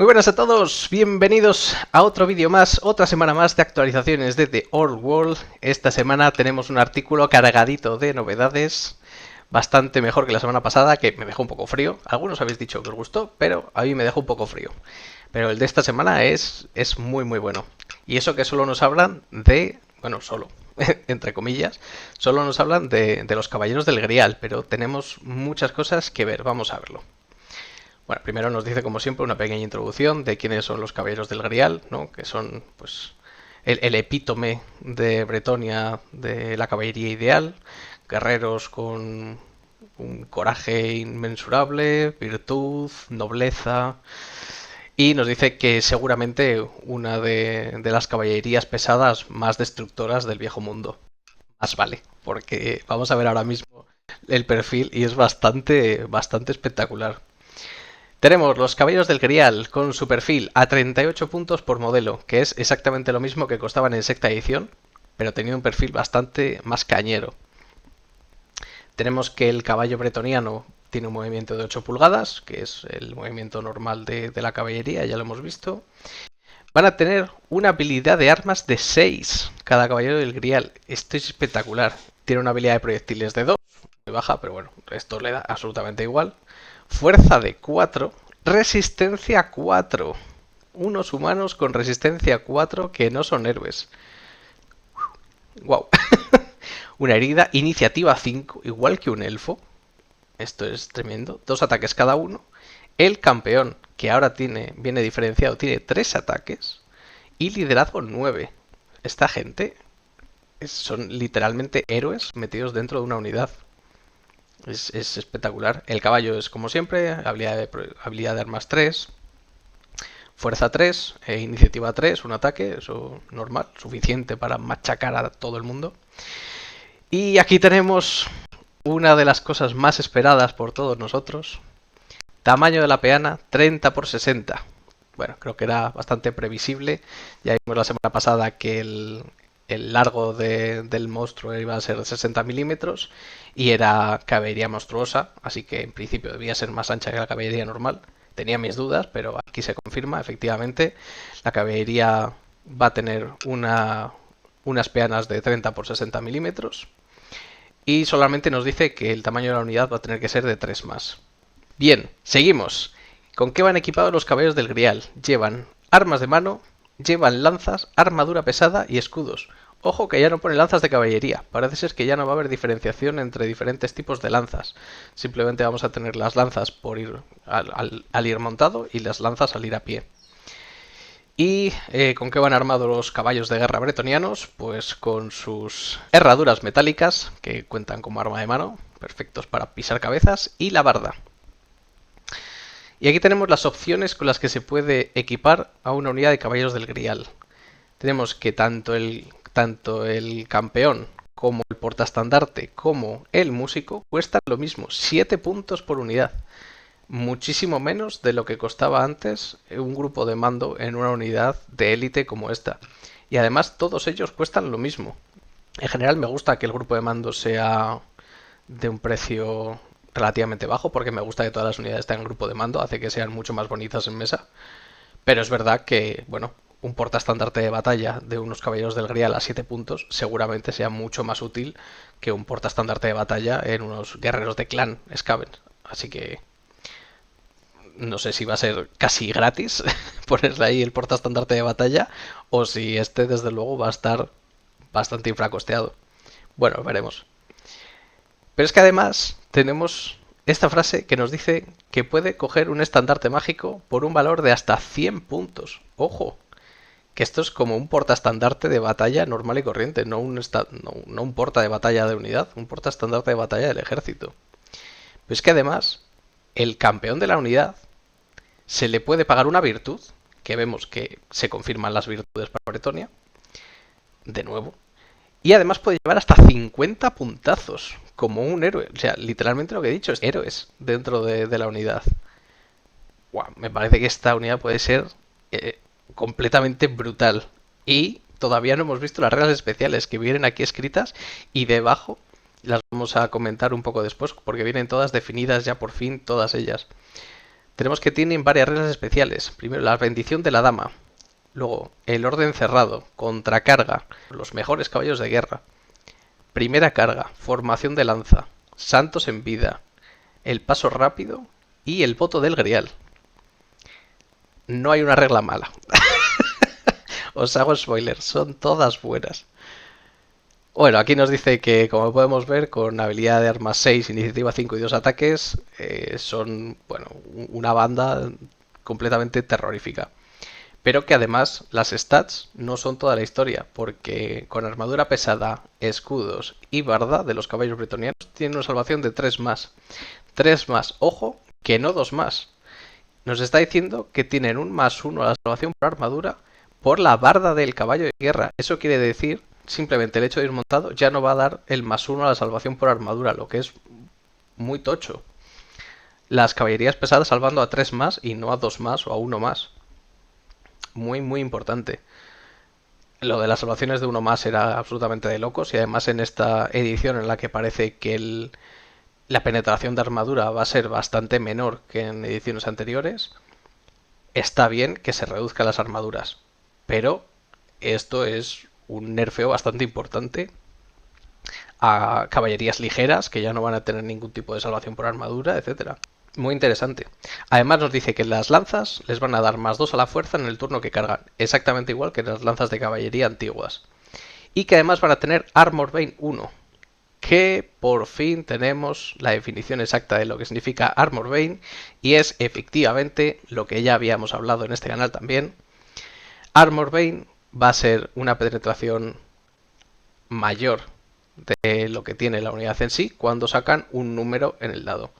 Muy buenas a todos, bienvenidos a otro vídeo más, otra semana más de actualizaciones de The Old World. Esta semana tenemos un artículo cargadito de novedades, bastante mejor que la semana pasada, que me dejó un poco frío. Algunos habéis dicho que os gustó, pero a mí me dejó un poco frío. Pero el de esta semana es muy bueno. Y eso que solo nos hablan de... bueno, solo, entre comillas, solo nos hablan de los Caballeros del Grial, pero tenemos muchas cosas que ver, vamos a verlo. Bueno, primero nos dice, como siempre, una pequeña introducción de quiénes son los Caballeros del Grial, ¿no? Que son, pues, el epítome de Bretonia de la caballería ideal, guerreros con un coraje inmensurable, virtud, nobleza, y nos dice que seguramente una de las caballerías pesadas más destructoras del viejo mundo. Más vale, porque vamos a ver ahora mismo el perfil y es bastante espectacular. Tenemos los Caballeros del Grial con su perfil a 38 puntos por modelo, que es exactamente lo mismo que costaban en sexta edición, pero tenía un perfil bastante más cañero. Tenemos que el caballo bretoniano tiene un movimiento de 8 pulgadas, que es el movimiento normal de la caballería, ya lo hemos visto. Van a tener una habilidad de armas de 6 cada caballero del Grial. Esto es espectacular. Tiene una habilidad de proyectiles de 2, muy baja, pero bueno, esto le da absolutamente igual. Fuerza de 4, resistencia 4. Unos humanos con resistencia 4 que no son héroes. Wow. Una herida, iniciativa 5, igual que un elfo. Esto es tremendo. 2 ataques cada uno. El campeón, que ahora viene diferenciado, tiene 3 ataques. Y liderazgo 9. Esta gente son literalmente héroes metidos dentro de una unidad. Es espectacular. El caballo es como siempre, habilidad de armas 3, fuerza 3, iniciativa 3, un ataque, eso normal, suficiente para machacar a todo el mundo. Y aquí tenemos una de las cosas más esperadas por todos nosotros. Tamaño de la peana, 30 por 60. Bueno, creo que era bastante previsible. Ya vimos la semana pasada que el largo del monstruo iba a ser de 60 milímetros y era caballería monstruosa, así que en principio debía ser más ancha que la caballería normal. Tenía mis dudas, pero aquí se confirma, efectivamente, la caballería va a tener unas peanas de 30 por 60 milímetros y solamente nos dice que el tamaño de la unidad va a tener que ser de 3 más. Bien, seguimos. ¿Con qué van equipados los caballeros del Grial? Llevan armas de mano, llevan lanzas, armadura pesada y escudos. Ojo que ya no pone lanzas de caballería. Parece ser que ya no va a haber diferenciación entre diferentes tipos de lanzas. Simplemente vamos a tener las lanzas por ir al ir montado y las lanzas al ir a pie. ¿Y con qué van armados los caballos de guerra bretonianos? Pues con sus herraduras metálicas, que cuentan como arma de mano, perfectos para pisar cabezas, y la barda. Y aquí tenemos las opciones con las que se puede equipar a una unidad de caballeros del Grial. Tenemos que tanto el campeón como el portaestandarte como el músico cuestan lo mismo, 7 puntos por unidad. Muchísimo menos de lo que costaba antes un grupo de mando en una unidad de élite como esta. Y además todos ellos cuestan lo mismo. En general me gusta que el grupo de mando sea de un precio relativamente bajo, porque me gusta que todas las unidades tengan grupo de mando, hace que sean mucho más bonitas en mesa. Pero es verdad que, bueno, un portaestandarte de batalla de unos caballeros del Grial a 7 puntos seguramente sea mucho más útil que un portaestandarte de batalla en unos guerreros de clan Skaven. Así que no sé si va a ser casi gratis ponerle ahí el portaestandarte de batalla o si este desde luego va a estar bastante infracosteado. Bueno, veremos. Pero es que además tenemos esta frase que nos dice que puede coger un estandarte mágico por un valor de hasta 100 puntos. Ojo, que esto es como un portaestandarte de batalla normal y corriente, no un porta de batalla de unidad, un portaestandarte de batalla del ejército. Pero es que además, el campeón de la unidad se le puede pagar una virtud, que vemos que se confirman las virtudes para Bretonia, de nuevo, y además puede llevar hasta 50 puntazos, como un héroe. O sea, literalmente lo que he dicho es héroes dentro de la unidad. Wow, me parece que esta unidad puede ser completamente brutal. Y todavía no hemos visto las reglas especiales que vienen aquí escritas y debajo las vamos a comentar un poco después, porque vienen todas definidas ya por fin, todas ellas. Tenemos que tienen varias reglas especiales. Primero, la bendición de la dama. Luego, el orden cerrado, contracarga, los mejores caballos de guerra. Primera carga, formación de lanza, santos en vida, el paso rápido y el voto del grial. No hay una regla mala. Os hago spoiler, son todas buenas. Bueno, aquí nos dice que, como podemos ver, con habilidad de armas 6, iniciativa 5 y 2 ataques, son, bueno, una banda completamente terrorífica. Pero que además las stats no son toda la historia, porque con armadura pesada, escudos y barda de los caballos bretonianos tienen una salvación de 3 más. 3 más, ojo, que no 2 más. Nos está diciendo que tienen un más 1 a la salvación por armadura por la barda del caballo de guerra. Eso quiere decir, simplemente el hecho de ir montado ya no va a dar el más 1 a la salvación por armadura, lo que es muy tocho. Las caballerías pesadas salvando a 3 más y no a 2 más o a 1 más. Muy, muy importante. Lo de las salvaciones de 1 más era absolutamente de locos y además en esta edición en la que parece que la penetración de armadura va a ser bastante menor que en ediciones anteriores, está bien que se reduzcan las armaduras, pero esto es un nerfeo bastante importante a caballerías ligeras que ya no van a tener ningún tipo de salvación por armadura, etcétera. Muy interesante. Además nos dice que las lanzas les van a dar más 2 a la fuerza en el turno que cargan, exactamente igual que las lanzas de caballería antiguas. Y que además van a tener Armor Bane 1, que por fin tenemos la definición exacta de lo que significa Armor Bane, y es efectivamente lo que ya habíamos hablado en este canal también. Armor Bane va a ser una penetración mayor de lo que tiene la unidad en sí cuando sacan un número en el dado.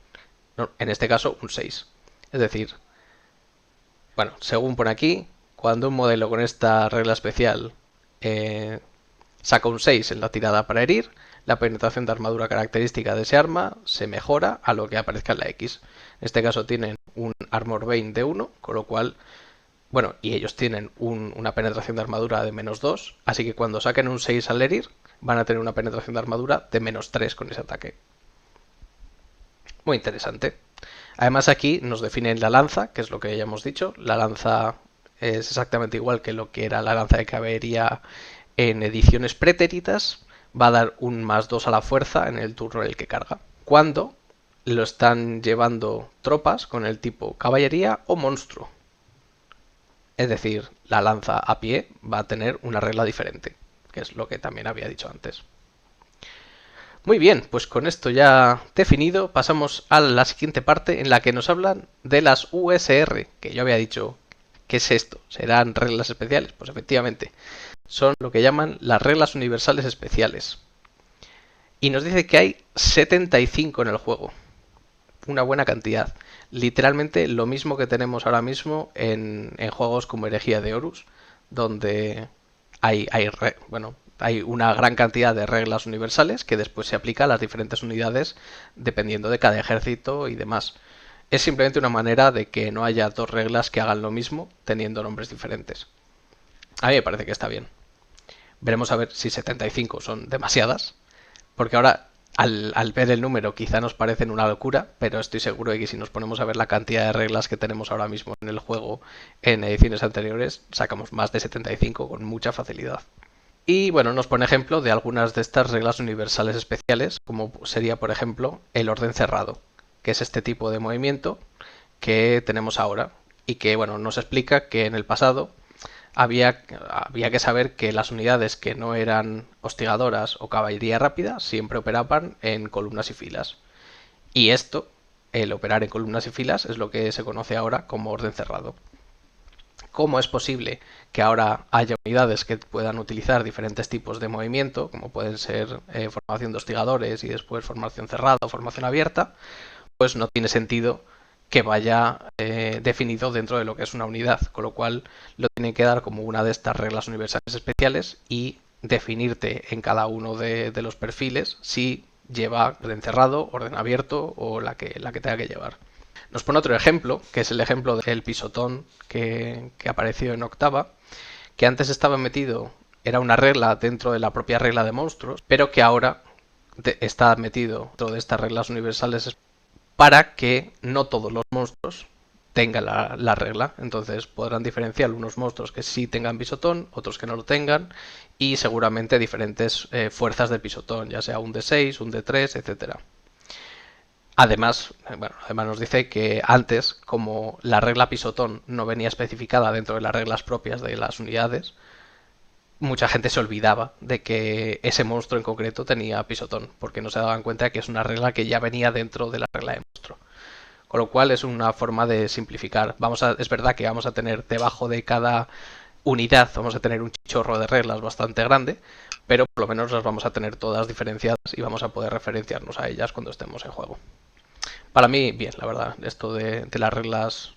En este caso un 6. Es decir, bueno, según pone aquí, cuando un modelo con esta regla especial saca un 6 en la tirada para herir, la penetración de armadura característica de ese arma se mejora a lo que aparezca en la X. En este caso tienen un Armor Bane de 1, con lo cual, bueno, y ellos tienen una penetración de armadura de menos 2, así que cuando saquen un 6 al herir, van a tener una penetración de armadura de menos 3 con ese ataque. Muy interesante. Además aquí nos definen la lanza, que es lo que ya hemos dicho. La lanza es exactamente igual que lo que era la lanza de caballería en ediciones pretéritas. Va a dar un más 2 a la fuerza en el turno en el que carga. Cuando lo están llevando tropas con el tipo caballería o monstruo. Es decir, la lanza a pie va a tener una regla diferente, que es lo que también había dicho antes. Muy bien, pues con esto ya definido, pasamos a la siguiente parte en la que nos hablan de las USR, que yo había dicho, ¿qué es esto? ¿Serán reglas especiales? Pues efectivamente, son lo que llaman las reglas universales especiales. Y nos dice que hay 75 en el juego, una buena cantidad. Literalmente lo mismo que tenemos ahora mismo en juegos como Herejía de Horus, donde hay una gran cantidad de reglas universales que después se aplica a las diferentes unidades dependiendo de cada ejército y demás. Es simplemente una manera de que no haya dos reglas que hagan lo mismo teniendo nombres diferentes. A mí me parece que está bien. Veremos a ver si 75 son demasiadas, porque ahora al ver el número quizá nos parecen una locura, pero estoy seguro de que si nos ponemos a ver la cantidad de reglas que tenemos ahora mismo en el juego en ediciones anteriores, sacamos más de 75 con mucha facilidad. Y bueno, nos pone ejemplo de algunas de estas reglas universales especiales, como sería por ejemplo el orden cerrado, que es este tipo de movimiento que tenemos ahora y que bueno, nos explica que en el pasado había que saber que las unidades que no eran hostigadoras o caballería rápida siempre operaban en columnas y filas. Y esto, el operar en columnas y filas, es lo que se conoce ahora como orden cerrado. ¿Cómo es posible que ahora haya unidades que puedan utilizar diferentes tipos de movimiento, como pueden ser formación de hostigadores y después formación cerrada o formación abierta? Pues no tiene sentido que vaya definido dentro de lo que es una unidad, con lo cual lo tienen que dar como una de estas reglas universales especiales y definirte en cada uno de los perfiles si lleva orden cerrado, orden abierto o la que tenga que llevar. Nos pone otro ejemplo, que es el ejemplo del pisotón que apareció en octava, que antes estaba metido, era una regla dentro de la propia regla de monstruos, pero que ahora está metido dentro de estas reglas universales para que no todos los monstruos tenga la regla. Entonces podrán diferenciar unos monstruos que sí tengan pisotón, otros que no lo tengan, y seguramente diferentes fuerzas de pisotón, ya sea un D6, un D3, etcétera. Además nos dice que antes, como la regla pisotón no venía especificada dentro de las reglas propias de las unidades, mucha gente se olvidaba de que ese monstruo en concreto tenía pisotón, porque no se daban cuenta de que es una regla que ya venía dentro de la regla de monstruo. Con lo cual es una forma de simplificar. Es verdad que vamos a tener debajo de cada unidad, vamos a tener un chorro de reglas bastante grande, pero por lo menos las vamos a tener todas diferenciadas y vamos a poder referenciarnos a ellas cuando estemos en juego. Para mí, bien, la verdad, esto de las reglas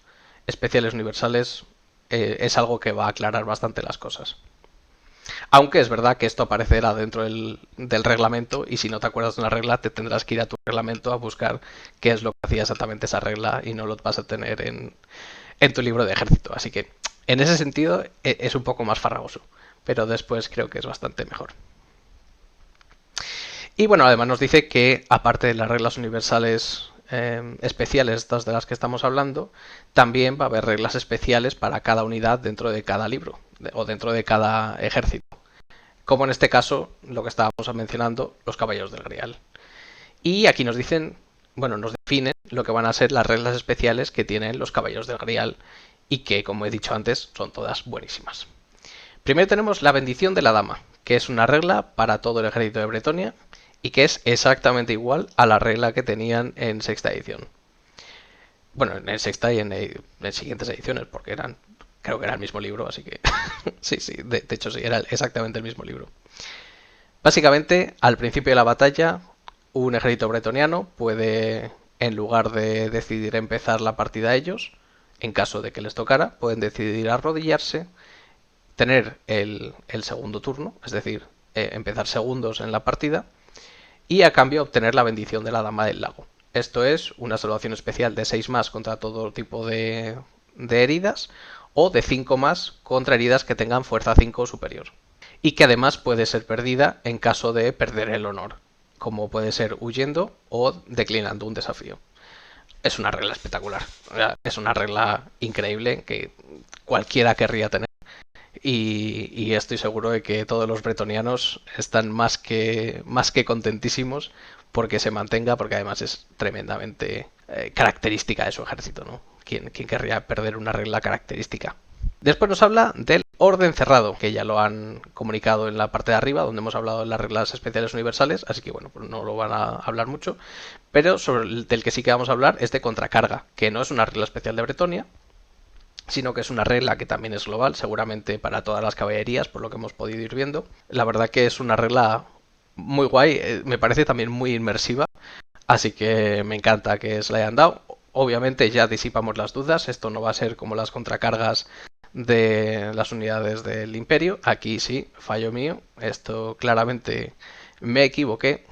especiales universales es algo que va a aclarar bastante las cosas. Aunque es verdad que esto aparecerá dentro del reglamento y si no te acuerdas de una regla te tendrás que ir a tu reglamento a buscar qué es lo que hacía exactamente esa regla y no lo vas a tener en tu libro de ejército. Así que en ese sentido es un poco más farragoso, pero después creo que es bastante mejor. Y bueno, además nos dice que aparte de las reglas universales especiales, estas de las que estamos hablando, también va a haber reglas especiales para cada unidad dentro de cada libro o dentro de cada ejército. Como en este caso, lo que estábamos mencionando, los caballeros del Grial. Y aquí nos dicen, bueno, nos definen lo que van a ser las reglas especiales que tienen los caballeros del Grial y que, como he dicho antes, son todas buenísimas. Primero tenemos la bendición de la dama, que es una regla para todo el ejército de Bretonia y que es exactamente igual a la regla que tenían en sexta edición. Bueno, en sexta y en siguientes ediciones, porque creo que era el mismo libro, así que sí, de hecho sí, era exactamente el mismo libro. Básicamente, al principio de la batalla, un ejército bretoniano puede, en lugar de decidir empezar la partida ellos, en caso de que les tocara, pueden decidir arrodillarse, tener el segundo turno, es decir, empezar segundos en la partida, y a cambio obtener la bendición de la Dama del Lago. Esto es una salvación especial de 6 más contra todo tipo de heridas o de 5 más contra heridas que tengan fuerza 5 o superior. Y que además puede ser perdida en caso de perder el honor, como puede ser huyendo o declinando un desafío. Es una regla espectacular, es una regla increíble que cualquiera querría tener. Y estoy seguro de que todos los bretonianos están más que contentísimos porque se mantenga, porque además es tremendamente característica de su ejército, ¿no? ¿Quién querría perder una regla característica? Después nos habla del orden cerrado, que ya lo han comunicado en la parte de arriba, donde hemos hablado de las reglas especiales universales, así que bueno, pues no lo van a hablar mucho, pero del que sí que vamos a hablar es de contracarga, que no es una regla especial de Bretonia, sino que es una regla que también es global, seguramente para todas las caballerías, por lo que hemos podido ir viendo. La verdad que es una regla muy guay, me parece también muy inmersiva, así que me encanta que se la hayan dado. Obviamente ya disipamos las dudas, esto no va a ser como las contracargas de las unidades del Imperio, aquí sí, fallo mío, esto claramente me equivoqué,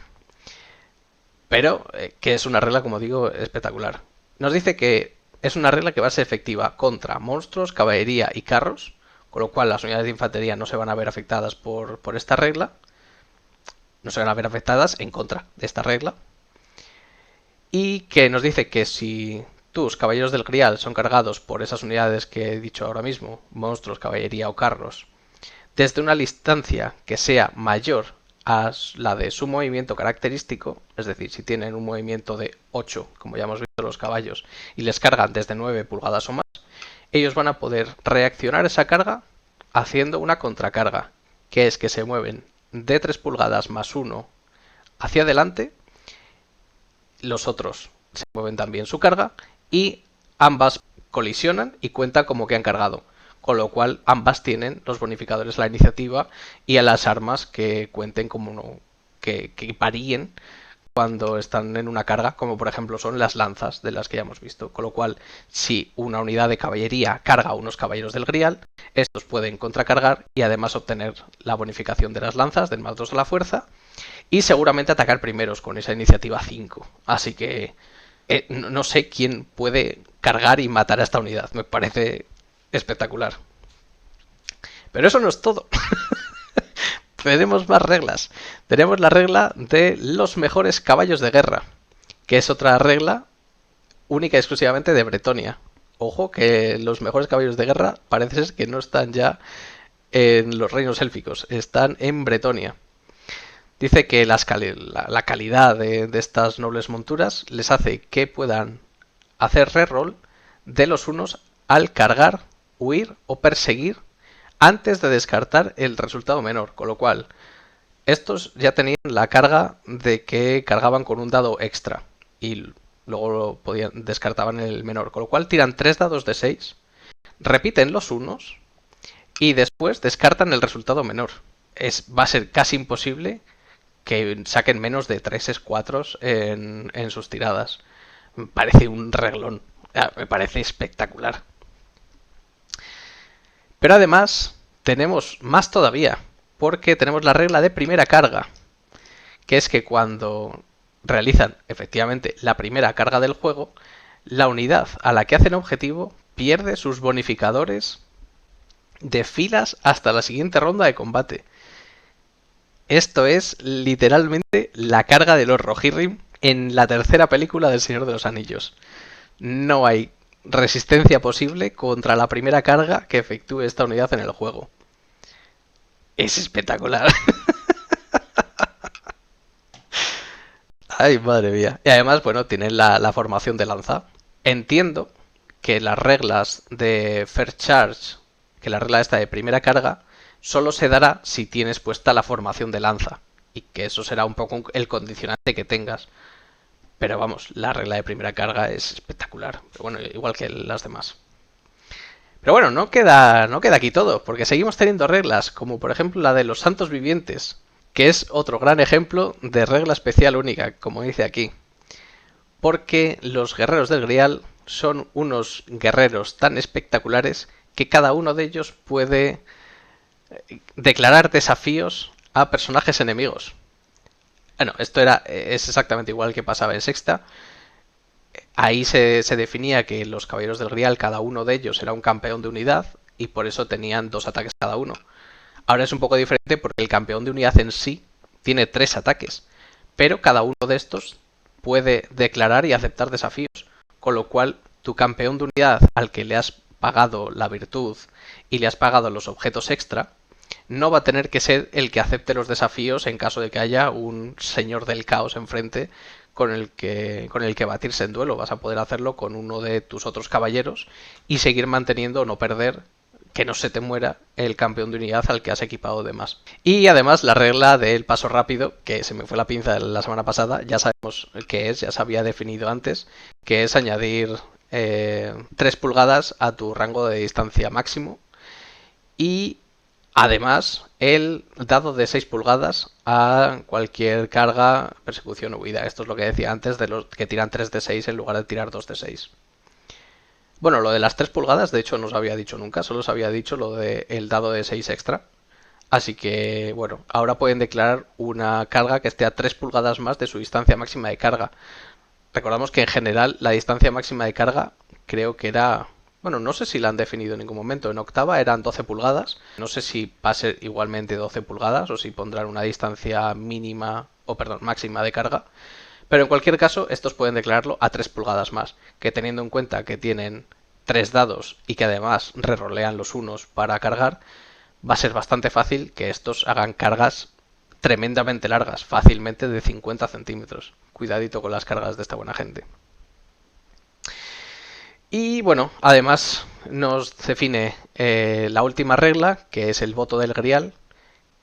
pero que es una regla, como digo, espectacular. Nos dice que es una regla que va a ser efectiva contra monstruos, caballería y carros, con lo cual las unidades de infantería no se van a ver afectadas por esta regla, no se van a ver afectadas en contra de esta regla, y que nos dice que si tus caballeros del Grial son cargados por esas unidades que he dicho ahora mismo, monstruos, caballería o carros, desde una distancia que sea mayor a la de su movimiento característico, es decir, si tienen un movimiento de 8, como ya hemos visto los caballos, y les cargan desde 9 pulgadas o más, ellos van a poder reaccionar esa carga haciendo una contracarga, que es que se mueven de 3 pulgadas más 1 hacia adelante, los otros se mueven también su carga y ambas colisionan y cuentan como que han cargado. Con lo cual ambas tienen los bonificadores a la iniciativa y a las armas que cuenten como que varíen cuando están en una carga, como por ejemplo son las lanzas de las que ya hemos visto. Con lo cual, si una unidad de caballería carga a unos caballeros del Grial, estos pueden contracargar y además obtener la bonificación de las lanzas del más 2 a la fuerza y seguramente atacar primeros con esa iniciativa 5. Así que no sé quién puede cargar y matar a esta unidad. Me parece espectacular. Pero eso no es todo. Tenemos más reglas. Tenemos la regla de los mejores caballos de guerra, que es otra regla única y exclusivamente de Bretonia. Ojo que los mejores caballeros de guerra parece ser que no están ya en los reinos élficos, están en Bretonia. Dice que la calidad de estas nobles monturas les hace que puedan hacer reroll de los unos al cargar, huir o perseguir antes de descartar el resultado menor, con lo cual estos ya tenían la carga de que cargaban con un dado extra y luego descartaban el menor, con lo cual tiran 3 dados de 6, repiten los unos y después descartan el resultado menor. Va a ser casi imposible que saquen menos de 3 4 en sus tiradas. Me parece un reglón, me parece espectacular. Pero además tenemos más todavía, porque tenemos la regla de primera carga, que es que cuando realizan efectivamente la primera carga del juego, la unidad a la que hacen objetivo pierde sus bonificadores de filas hasta la siguiente ronda de combate. Esto es literalmente la carga de los Rohirrim en la tercera película del Señor de los Anillos. No hay resistencia posible contra la primera carga que efectúe esta unidad en el juego. Es espectacular. Ay, madre mía. Y además, bueno, tienen la formación de lanza. Entiendo que las reglas de First Charge, que la regla esta de primera carga, solo se dará si tienes puesta la formación de lanza. Y que eso será un poco el condicionante que tengas. Pero vamos, la regla de primera carga es espectacular. Pero bueno, igual que las demás. Pero bueno, no queda aquí todo, porque seguimos teniendo reglas, como por ejemplo la de los santos vivientes, que es otro gran ejemplo de regla especial única, como dice aquí. Porque los guerreros del Grial son unos guerreros tan espectaculares que cada uno de ellos puede declarar desafíos a personajes enemigos. Bueno, es exactamente igual que pasaba en Sexta. Ahí se definía que los caballeros del Grial, cada uno de ellos era un campeón de unidad y por eso tenían 2 ataques cada uno. Ahora es un poco diferente porque el campeón de unidad en sí tiene 3 ataques, pero cada uno de estos puede declarar y aceptar desafíos, con lo cual tu campeón de unidad al que le has pagado la virtud y le has pagado los objetos extra, no va a tener que ser el que acepte los desafíos en caso de que haya un señor del caos enfrente con el que batirse en duelo. Vas a poder hacerlo con uno de tus otros caballeros y seguir manteniendo o no perder, que no se te muera, el campeón de unidad al que has equipado de más. Y además la regla del paso rápido, que se me fue la pinza la semana pasada, ya sabemos qué es, ya se había definido antes, que es añadir 3 pulgadas a tu rango de distancia máximo y además el dado de 6 pulgadas a cualquier carga, persecución o huida. Esto es lo que decía antes de los que tiran 3 de 6 en lugar de tirar 2 de 6. Bueno, lo de las 3 pulgadas, de hecho, no os había dicho nunca, solo os había dicho lo del dado de 6 extra. Así que, bueno, ahora pueden declarar una carga que esté a 3 pulgadas más de su distancia máxima de carga. Recordamos que en general la distancia máxima de carga creo que era... Bueno, no sé si la han definido en ningún momento. En octava eran 12 pulgadas. No sé si va a ser igualmente 12 pulgadas o si pondrán una distancia mínima, o perdón, máxima de carga. Pero en cualquier caso, estos pueden declararlo a 3 pulgadas más, que teniendo en cuenta que tienen 3 dados y que además rerolean los unos para cargar, va a ser bastante fácil que estos hagan cargas tremendamente largas, fácilmente de 50 centímetros. Cuidadito con las cargas de esta buena gente. Y bueno, además nos define la última regla, que es el voto del Grial,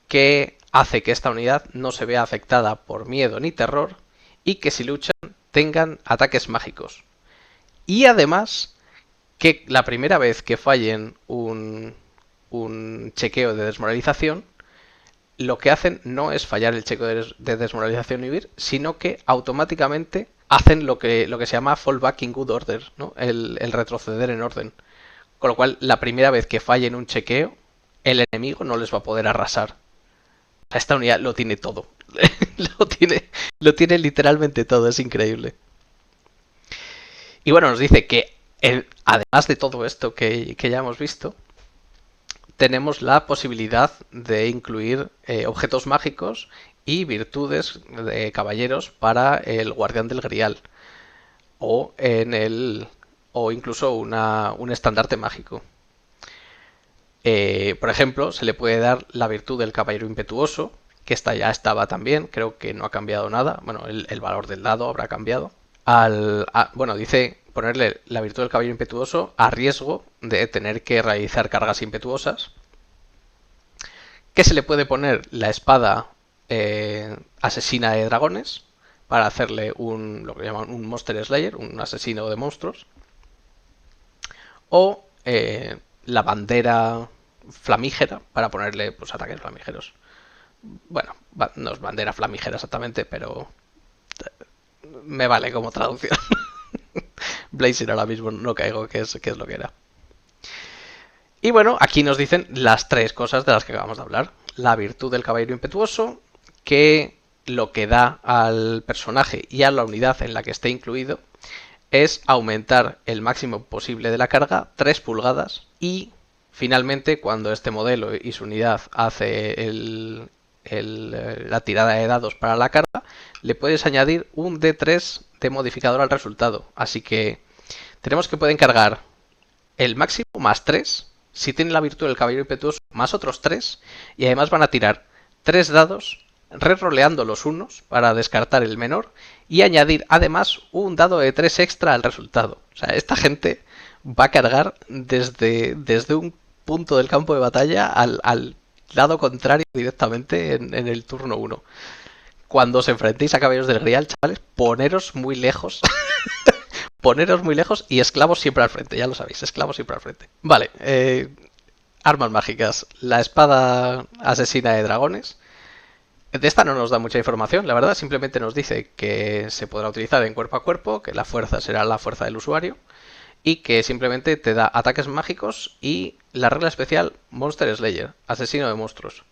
que hace que esta unidad no se vea afectada por miedo ni terror y que si luchan tengan ataques mágicos. Y además que la primera vez que fallen un chequeo de desmoralización, lo que hacen no es fallar el chequeo de desmoralización y huir, sino que automáticamente hacen lo que se llama fallback in good order, ¿no? El retroceder en orden. Con lo cual, la primera vez que fallen un chequeo, el enemigo no les va a poder arrasar. Esta unidad lo tiene todo. lo tiene literalmente todo, es increíble. Y bueno, nos dice que además de todo esto que ya hemos visto, tenemos la posibilidad de incluir objetos mágicos y virtudes de caballeros para el guardián del Grial o en el o incluso un estandarte mágico. Por ejemplo, se le puede dar la virtud del caballero impetuoso, que esta ya estaba también, creo que no ha cambiado nada. Bueno, el valor del dado habrá cambiado. Bueno, dice ponerle la virtud del caballero impetuoso a riesgo de tener que realizar cargas impetuosas. Que se le puede poner la espada asesina de dragones para hacerle lo que llaman un Monster Slayer, un asesino de monstruos. O la bandera flamígera para ponerle pues, ataques flamígeros. Bueno, no es bandera flamígera exactamente, pero me vale como traducción. Blazing ahora mismo no caigo qué es lo que era. Y bueno, aquí nos dicen las tres cosas de las que acabamos de hablar. La virtud del caballero impetuoso, que lo que da al personaje y a la unidad en la que esté incluido es aumentar el máximo posible de la carga 3 pulgadas y finalmente cuando este modelo y su unidad hace la tirada de dados para la carga, le puedes añadir un D3 de modificador al resultado. Así que tenemos que pueden cargar el máximo más 3 si tiene la virtud del caballero impetuoso más otros 3 y además van a tirar 3 dados re-roleando los unos para descartar el menor y añadir además un dado de 3 extra al resultado. O sea, esta gente va a cargar desde un punto del campo de batalla al lado contrario directamente en el turno 1. Cuando os enfrentéis a caballeros del Grial, chavales, poneros muy lejos. Poneros muy lejos y esclavos siempre al frente, ya lo sabéis, esclavos siempre al frente. Vale, armas mágicas. La espada asesina de dragones. De esta no nos da mucha información, la verdad, simplemente nos dice que se podrá utilizar en cuerpo a cuerpo, que la fuerza será la fuerza del usuario y que simplemente te da ataques mágicos y la regla especial Monster Slayer, asesino de monstruos.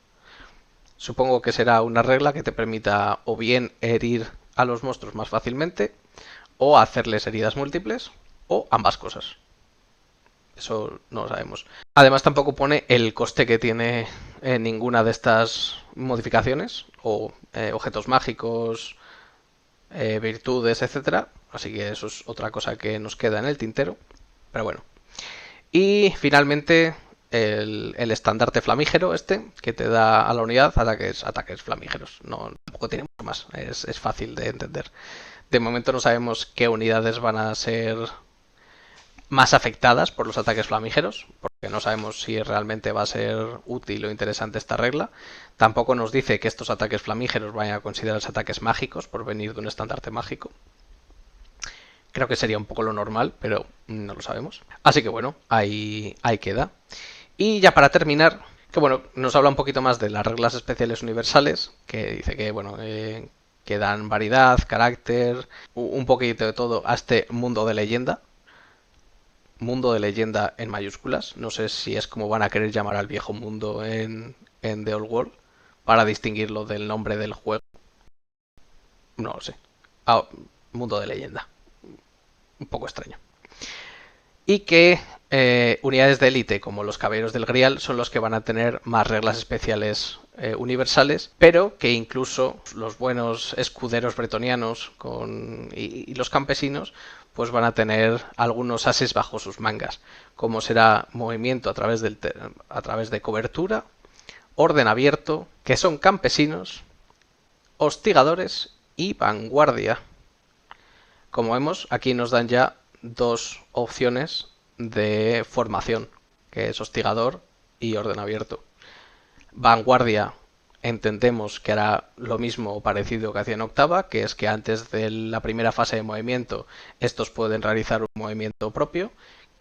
Supongo que será una regla que te permita o bien herir a los monstruos más fácilmente o hacerles heridas múltiples o ambas cosas. Eso no lo sabemos. Además tampoco pone el coste que tiene ninguna de estas modificaciones o objetos mágicos, virtudes, etcétera. Así que eso es otra cosa que nos queda en el tintero. Pero bueno. Y finalmente el estandarte flamígero que te da a la unidad ataques flamígeros. No, tampoco tiene mucho más. Es fácil de entender. De momento no sabemos qué unidades van a ser más afectadas por los ataques flamígeros, porque no sabemos si realmente va a ser útil o interesante esta regla. Tampoco nos dice que estos ataques flamígeros vayan a considerarse ataques mágicos por venir de un estandarte mágico. Creo que sería un poco lo normal, pero no lo sabemos. Así que bueno, ahí queda. Y ya para terminar, que bueno, nos habla un poquito más de las reglas especiales universales, que dice que bueno, que dan variedad, carácter, un poquito de todo a este mundo de leyenda. Mundo de leyenda en mayúsculas. No sé si es como van a querer llamar al viejo mundo en The Old World para distinguirlo del nombre del juego. No lo sé. Mundo de leyenda. Un poco extraño. Y que unidades de élite como los caballeros del Grial son los que van a tener más reglas especiales universales, pero que incluso los buenos escuderos bretonianos y los campesinos pues van a tener algunos ases bajo sus mangas, como será movimiento a través de cobertura, orden abierto, que son campesinos, hostigadores y vanguardia. Como vemos, aquí nos dan ya dos opciones de formación, que es hostigador y orden abierto. Vanguardia entendemos que hará lo mismo o parecido que hacía en octava, que es que antes de la primera fase de movimiento estos pueden realizar un movimiento propio,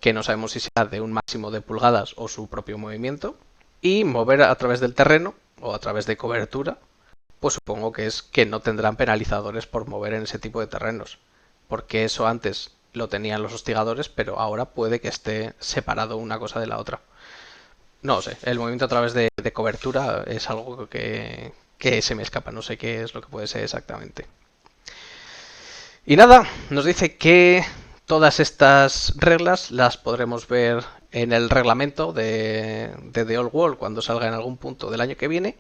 que no sabemos si será de un máximo de pulgadas o su propio movimiento, y mover a través del terreno o a través de cobertura, pues supongo que es que no tendrán penalizadores por mover en ese tipo de terrenos, porque eso antes lo tenían los hostigadores, pero ahora puede que esté separado una cosa de la otra. No sé, el movimiento a través de cobertura es algo que se me escapa, no sé qué es lo que puede ser exactamente. Y nada, nos dice que todas estas reglas las podremos ver en el reglamento de The Old World cuando salga en algún punto del año que viene.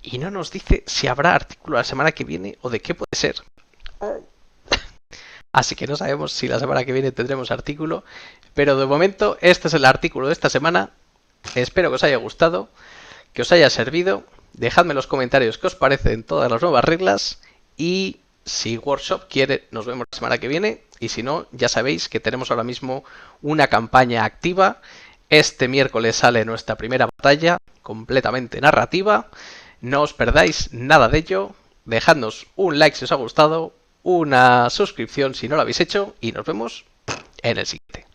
Y no nos dice si habrá artículo la semana que viene o de qué puede ser. Así que no sabemos si la semana que viene tendremos artículo. Pero de momento, este es el artículo de esta semana. Espero que os haya gustado, que os haya servido. Dejadme en los comentarios qué os parecen todas las nuevas reglas. Y si Workshop quiere, nos vemos la semana que viene. Y si no, ya sabéis que tenemos ahora mismo una campaña activa. Este miércoles sale nuestra primera batalla, completamente narrativa. No os perdáis nada de ello. Dejadnos un like si os ha gustado, una suscripción si no lo habéis hecho y nos vemos en el siguiente.